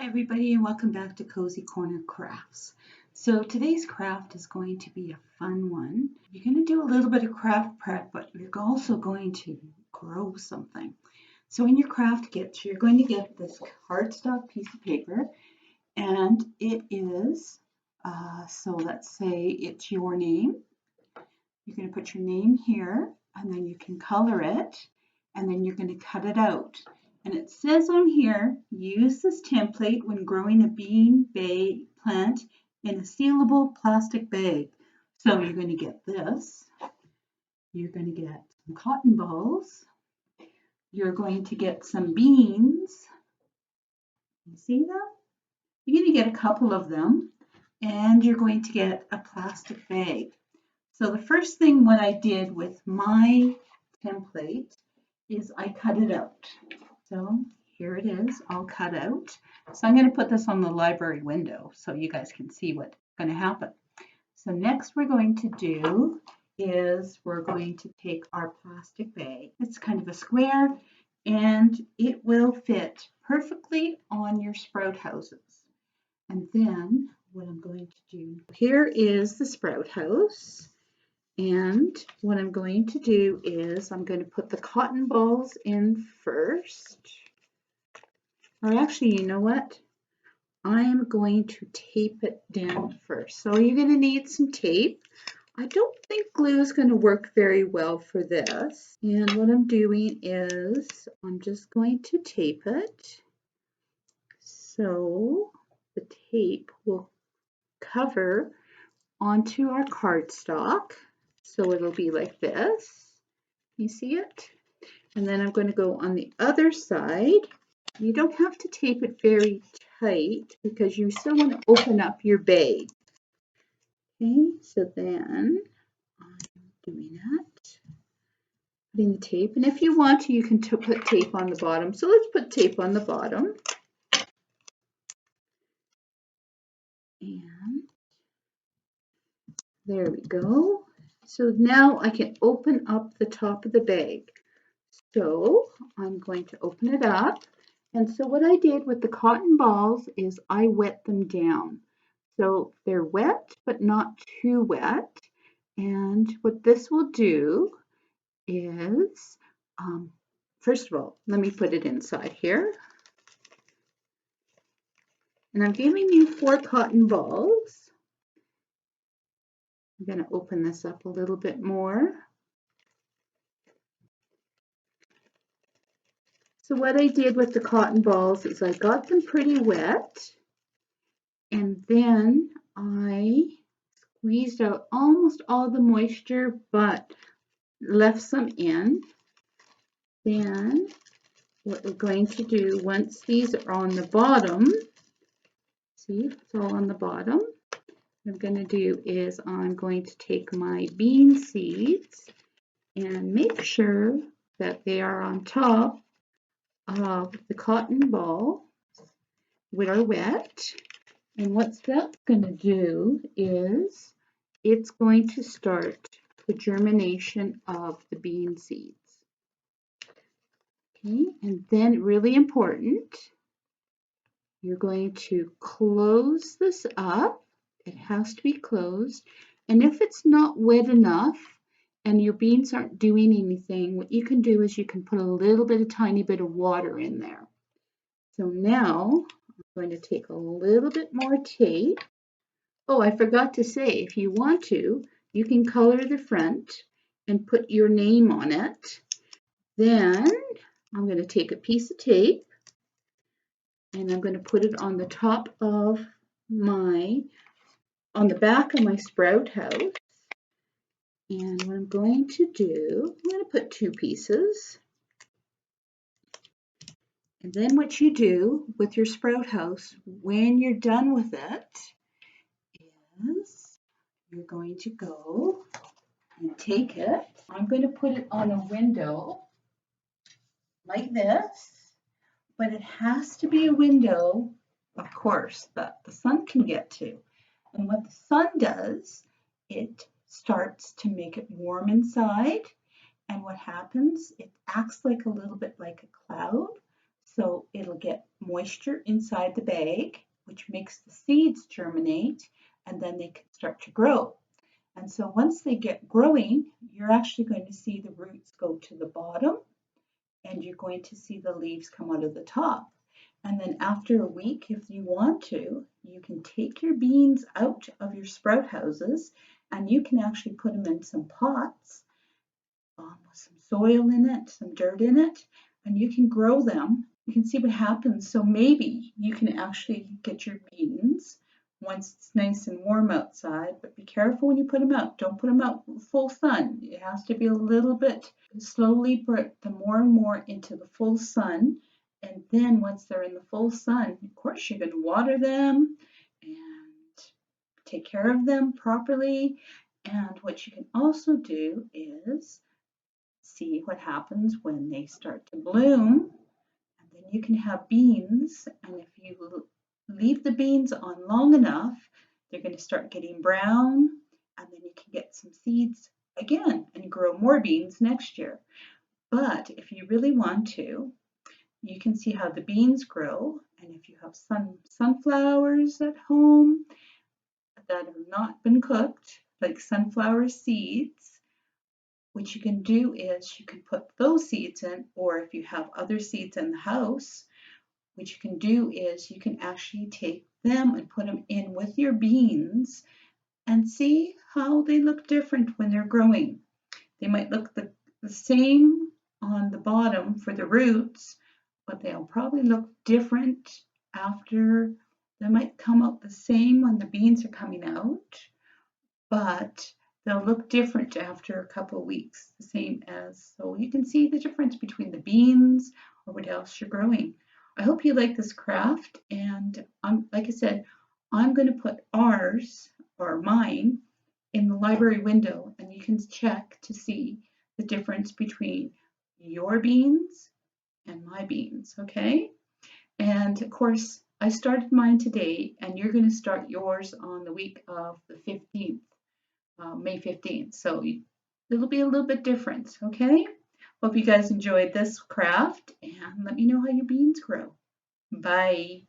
everybody, and welcome back to Cozy Corner Crafts. So today's craft is going to be a fun one. You're going to do a little bit of craft prep, but you're also going to grow something. So in your craft kit, you're going to get this cardstock piece of paper, and it is, so let's say it's your name. You're going to put your name here, and then you can color it, and then you're going to cut it out. And it says on here, use this template when growing a bean plant in a sealable plastic bag. So you're going to get this. You're going to get some cotton balls. You're going to get some beans. You see them? You're going to get a couple of them. And you're going to get a plastic bag. So the first thing what I did with my template is I cut it out. So here it is, all cut out. So I'm going to put this on the library window so you guys can see what's going to happen. So next we're going to do is we're going to take our plastic bag. It's kind of a square and it will fit perfectly on your sprout houses. And then what I'm going to do, here is the sprout house. And what I'm going to do is I'm going to put the cotton balls in first. Or actually, you know what? I am going to tape it down first. So you're going to need some tape. I don't think glue is going to work very well for this. And what I'm doing is I'm just going to tape it. So the tape will cover onto our cardstock. So it'll be like this. You see it? And then I'm going to go on the other side. You don't have to tape it very tight because you still want to open up your bag. Okay, so then I'm doing that. Putting the tape. And if you want to, you can put tape on the bottom. So let's put tape on the bottom. And there we go. So now I can open up the top of the bag. So I'm going to open it up. And so what I did with the cotton balls is I wet them down. So they're wet, but not too wet. And what this will do is, first of all, let me put it inside here. And I'm giving you 4 cotton balls. I'm going to open this up a little bit more. So what I did with the cotton balls is I got them pretty wet, and then I squeezed out almost all the moisture, but left some in. Then what we're going to do, once these are on the bottom, see, it's all on the bottom, what I'm going to do is I'm going to take my bean seeds and make sure that they are on top of the cotton ball that are wet. And what that's going to do is it's going to start the germination of the bean seeds. Okay, and then really important, you're going to close this up. It has to be closed. And if it's not wet enough and your beans aren't doing anything, what you can do is you can put a little bit, a tiny bit of water in there. So now I'm going to take a little bit more tape. Oh, I forgot to say, if you want to, you can color the front and put your name on it. Then I'm going to take a piece of tape and I'm going to put it on the top of on the back of my sprout house. And what I'm going to do, I'm going to put 2 pieces. And then what you do with your sprout house, when you're done with it, is you're going to go and take it. I'm going to put it on a window like this, but it has to be a window, of course, that the sun can get to. And what the sun does, it starts to make it warm inside. And what happens, it acts like a little bit like a cloud. So it'll get moisture inside the bag, which makes the seeds germinate, and then they can start to grow. And so once they get growing, you're actually going to see the roots go to the bottom and you're going to see the leaves come out of the top. And then after a week, if you want to, you can take your beans out of your sprout houses and you can actually put them in some pots with some soil in it, some dirt in it, and you can grow them. You can see what happens. So maybe you can actually get your beans once it's nice and warm outside, but be careful when you put them out. Don't put them out full sun. It has to be a little bit slowly put them more and more into the full sun. And then once they're in the full sun, of course, you're going to water them and take care of them properly. And what you can also do is see what happens when they start to bloom. And then you can have beans. And if you leave the beans on long enough, they're going to start getting brown. And then you can get some seeds again and grow more beans next year. But if you really want to, you can see how the beans grow. And if you have sunflowers at home that have not been cooked, like sunflower seeds, what you can do is you can put those seeds in, or if you have other seeds in the house, what you can do is you can actually take them and put them in with your beans and see how they look different when they're growing. They might look the same on the bottom for the roots, but they'll probably look different after. They might come out the same when the beans are coming out, but they'll look different after a couple of weeks, the same as, so you can see the difference between the beans or what else you're growing. I hope you like this craft, and like I said, I'm going to put ours, or mine, in the library window, and you can check to see the difference between your beans and my beans, okay? And of course, I started mine today, and you're going to start yours on the week of the 15th. May 15th. So it'll be a little bit different, okay? Hope you guys enjoyed this craft and let me know how your beans grow. Bye.